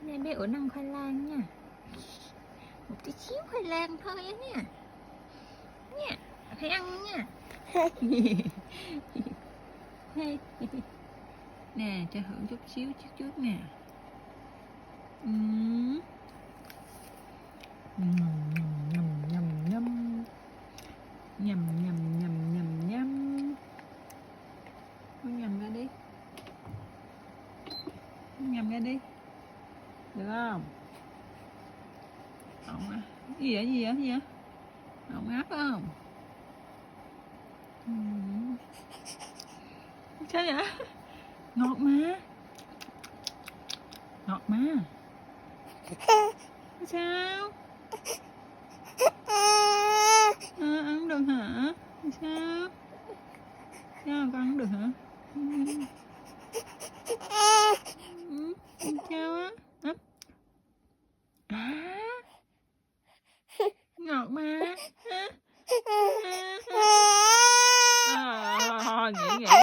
Nè bé ủa ăn khoai lang nha. Một tí xíu khoai lang thôi á nha. Nha, phải ăn nha. Nè, cho hưởng chút xíu chút nè. Nhầm con nhầm ra đi, nhầm ra đi, được không? Ổng á, gì vậy? Ổng áp không? Sao vậy? Ngọt mà, sao? Ăn được hả? Sao con ăn được hả?